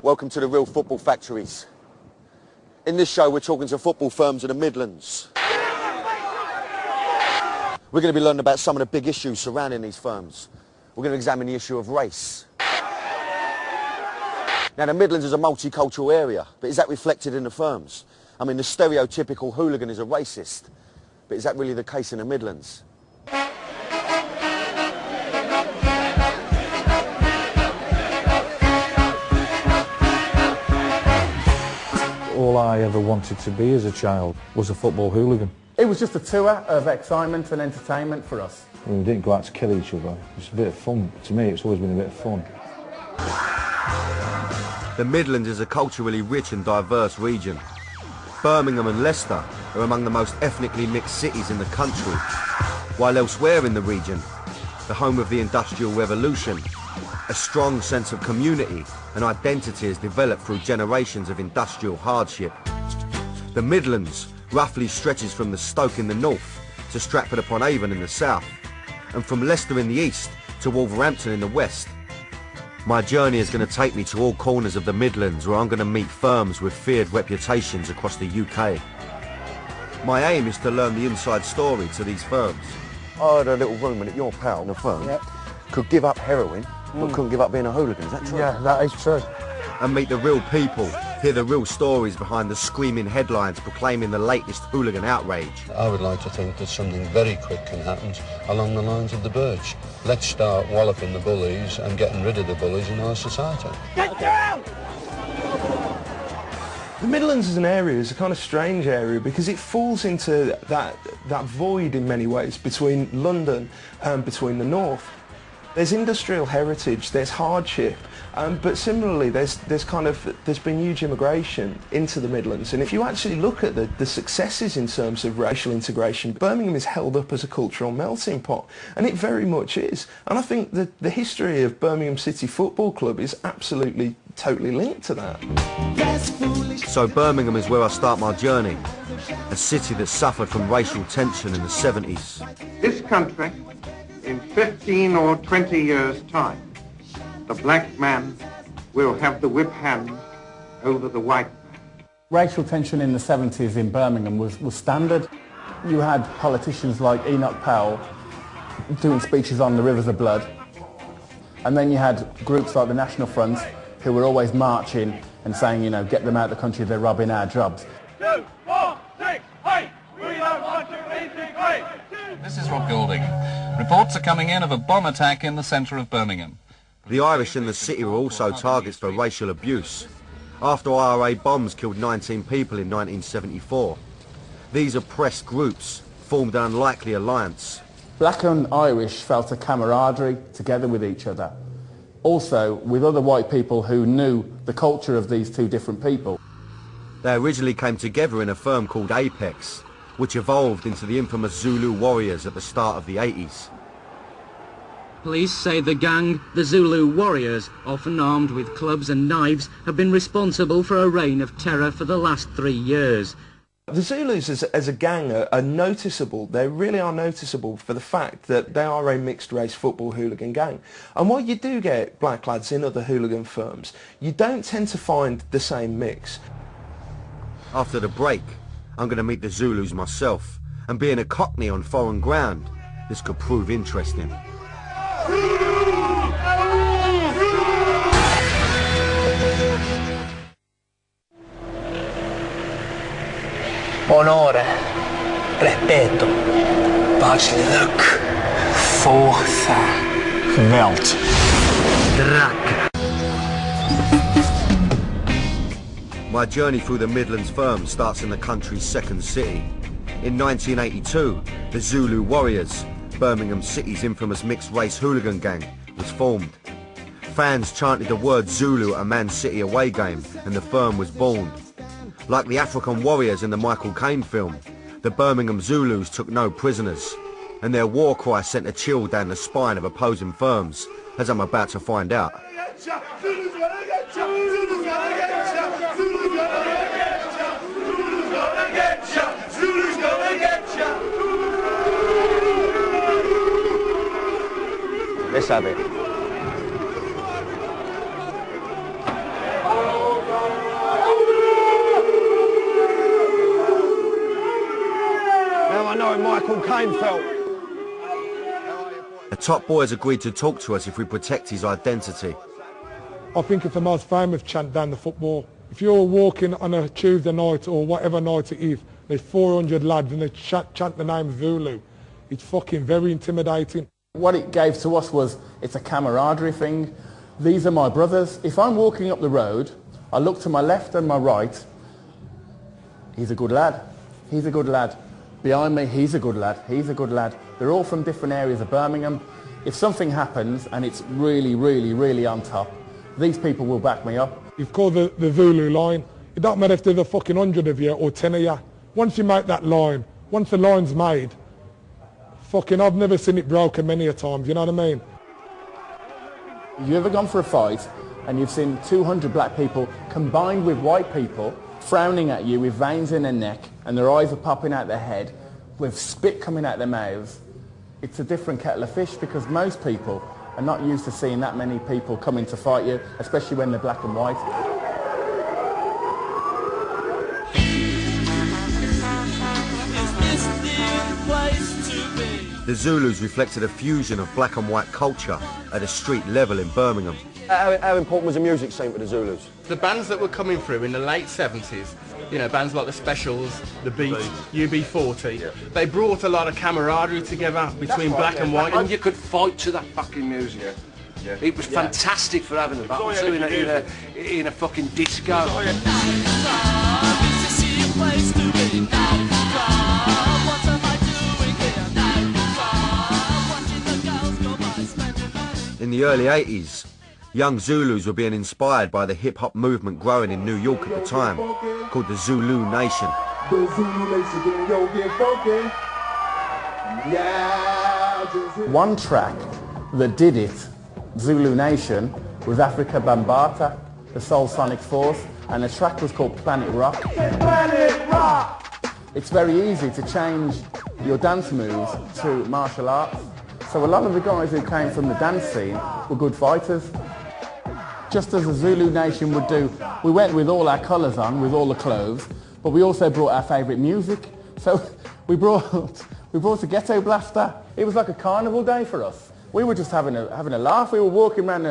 Welcome to the Real Football Factories. In this show, we're talking to football firms in the Midlands. We're going to be learning about some of the big issues surrounding these firms. We're going to examine the issue of race. Now, the Midlands is a multicultural area, but is that reflected in the firms? I mean, the stereotypical hooligan is a racist, but is that really the case in the Midlands? All I ever wanted to be as a child was a football hooligan. It was just a tour of excitement and entertainment for us. We didn't go out to kill each other. It was a bit of fun. To me, it's always been a bit of fun. The Midlands is a culturally rich and diverse region. Birmingham and Leicester are among the most ethnically mixed cities in the country, while elsewhere in the region, the home of the Industrial Revolution, a strong sense of community and identity is developed through generations of industrial hardship. The Midlands roughly stretches from the Stoke in the north to Stratford-upon-Avon in the south, and from Leicester in the east to Wolverhampton in the west. My journey is going to take me to all corners of the Midlands, where I'm going to meet firms with feared reputations across the UK. My aim is to learn the inside story to these firms. I had a little rumour that your pal in the firm could give up heroin, but couldn't give up being a hooligan. Is that true? Yeah, that is true. And meet the real people, hear the real stories behind the screaming headlines proclaiming the latest hooligan outrage. I would like to think that something very quick can happen along the lines of the Birch. Let's start walloping the bullies and getting rid of the bullies in our society. Get down! The Midlands as an area is a kind of strange area because it falls into that void in many ways between London and between the north. There's industrial heritage, there's hardship, but similarly there's been huge immigration into the Midlands, and if you actually look at the successes in terms of racial integration, Birmingham is held up as a cultural melting pot, and it very much is. And I think that the history of Birmingham City Football Club is absolutely totally linked to that. So Birmingham is where I start my journey, a city that suffered from racial tension in the 70s. This country, in 15 or 20 years' time, the black man will have the whip hand over the white man. Racial tension in the 70s in Birmingham was standard. You had politicians like Enoch Powell doing speeches on the rivers of blood, and then you had groups like the National Front who were always marching and saying, you know, get them out of the country, they're robbing our jobs. 2, 4, 6, 8! We don't want to integrate! This is Rob Goulding. Reports are coming in of a bomb attack in the centre of Birmingham. The Irish in the city were also targets for racial abuse. After IRA bombs killed 19 people in 1974, these oppressed groups formed an unlikely alliance. Black and Irish felt a camaraderie together with each other. Also with other white people who knew the culture of these two different people. They originally came together in a firm called Apex, which evolved into the infamous Zulu Warriors at the start of the 80s. Police say the gang, the Zulu Warriors, often armed with clubs and knives, have been responsible for a reign of terror for the last 3 years. The Zulus as a gang are noticeable. They really are noticeable for the fact that they are a mixed-race football hooligan gang. And while you do get black lads in other hooligan firms, you don't tend to find the same mix. After the break, I'm going to meet the Zulus myself, and being a Cockney on foreign ground, this could prove interesting. Onore, rispetto, pachelijk, forza, geweld, drak. My journey through the Midlands firm starts in the country's second city. In 1982, the Zulu Warriors, Birmingham City's infamous mixed-race hooligan gang, was formed. Fans chanted the word Zulu at a Man City away game, and the firm was born. Like the African warriors in the Michael Caine film, the Birmingham Zulus took no prisoners, and their war cry sent a chill down the spine of opposing firms, as I'm about to find out. Let's have it. Michael Caine felt. The top boys agreed to talk to us if we protect his identity. I think it's the most famous chant down the football. If you're walking on a Tuesday night or whatever night it is, there's 400 lads and they chant the name Zulu. It's fucking very intimidating. What it gave to us was, it's a camaraderie thing. These are my brothers. If I'm walking up the road, I look to my left and my right, he's a good lad. He's a good lad. Behind me, he's a good lad. He's a good lad. They're all from different areas of Birmingham. If something happens and it's really, really, really on top, these people will back me up. It's called the Zulu line. It don't matter if there's a fucking 100 of you or 10 of you. Once you make that line, once the line's made, fucking I've never seen it broken many a time, you know what I mean? Have you ever gone for a fight and you've seen 200 black people combined with white people frowning at you with veins in their neck and their eyes are popping out their head with spit coming out their mouths? It's a different kettle of fish because most people are not used to seeing that many people coming to fight you, especially when they're black and white. The Zulus reflected a fusion of black and white culture at a street level in Birmingham. How important was the music scene for the Zulus? The bands that were coming through in the late 70s, you know, bands like the Specials, the Beat, UB40, they brought a lot of camaraderie together between black and white. And you could fight to that fucking music. Yeah. It was fantastic for having a battle in a fucking disco. In the early 80s, young Zulus were being inspired by the hip-hop movement growing in New York at the time, called the Zulu Nation. One track that did it, Zulu Nation, was Africa Bambata, the Soul Sonic Force, and the track was called Planet Rock. Planet Rock! It's very easy to change your dance moves to martial arts. So a lot of the guys who came from the dance scene were good fighters. Just as the Zulu Nation would do, we went with all our colours on, with all the clothes, but we also brought our favourite music. So we brought a ghetto blaster. It was like a carnival day for us. We were just having a laugh. We were walking around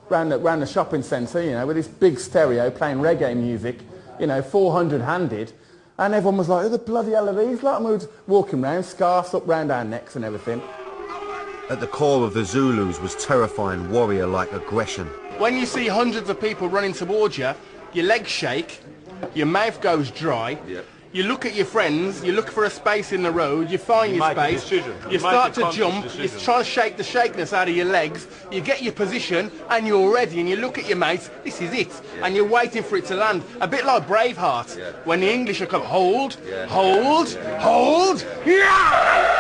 the shopping centre, you know, with this big stereo playing reggae music, you know, 400-handed, and everyone was like, who the bloody hell are these lot? And we were walking around, scarves up round our necks and everything. At the core of the Zulus was terrifying warrior-like aggression. When you see hundreds of people running towards you, your legs shake, your mouth goes dry, you look at your friends, you look for a space in the road, you find your space, you start to jump, you try to shake the shakiness out of your legs, you get your position and you're ready and you look at your mates, this is it, and you're waiting for it to land. A bit like Braveheart, when the English are come, hold, hold, yeah!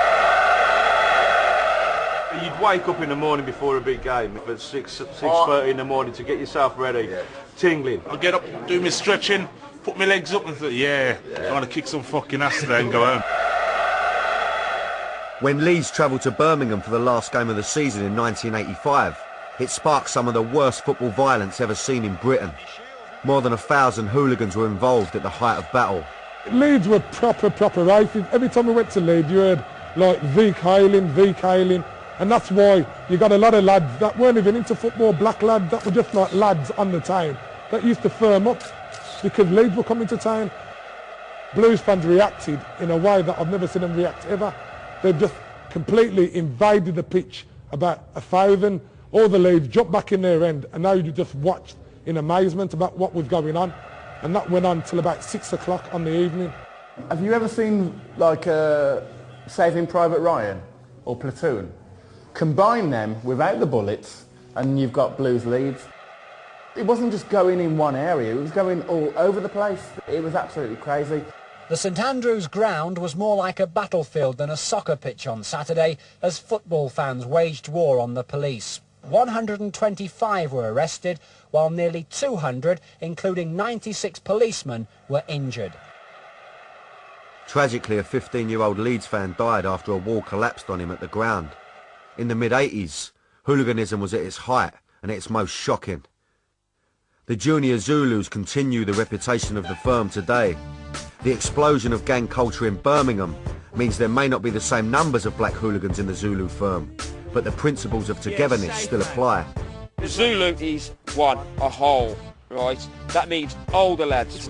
You'd wake up in the morning before a big game at 6:30 in the morning to get yourself ready, tingling. I'll get up, do my stretching, put my legs up and think, trying to kick some fucking ass today and go home. When Leeds travelled to Birmingham for the last game of the season in 1985, it sparked some of the worst football violence ever seen in Britain. More than 1,000 hooligans were involved at the height of battle. Leeds were proper racist. Every time we went to Leeds, you heard like Vic hailing. And that's why you got a lot of lads that weren't even into football, black lads that were just like lads on the town that used to firm up because Leeds were coming to town. Blues fans reacted in a way that I've never seen them react ever. They've just completely invaded the pitch, about 1,000. All the Leeds jumped back in their end and now you just watched in amazement about what was going on. And that went on till about 6 o'clock on the evening. Have you ever seen like Saving Private Ryan or Platoon? Combine them without the bullets and you've got Blues Leeds. It wasn't just going in one area, it was going all over the place. It was absolutely crazy. The St Andrews ground was more like a battlefield than a soccer pitch on Saturday as football fans waged war on the police. 125 were arrested, while nearly 200, including 96 policemen, were injured. Tragically, a 15-year-old Leeds fan died after a wall collapsed on him at the ground. In the mid-80s, hooliganism was at its height and at its most shocking. The Junior Zulus continue the reputation of the firm today. The explosion of gang culture in Birmingham means there may not be the same numbers of black hooligans in the Zulu firm, but the principles of togetherness still apply. The Zulu is one, a whole, right? That means older lads.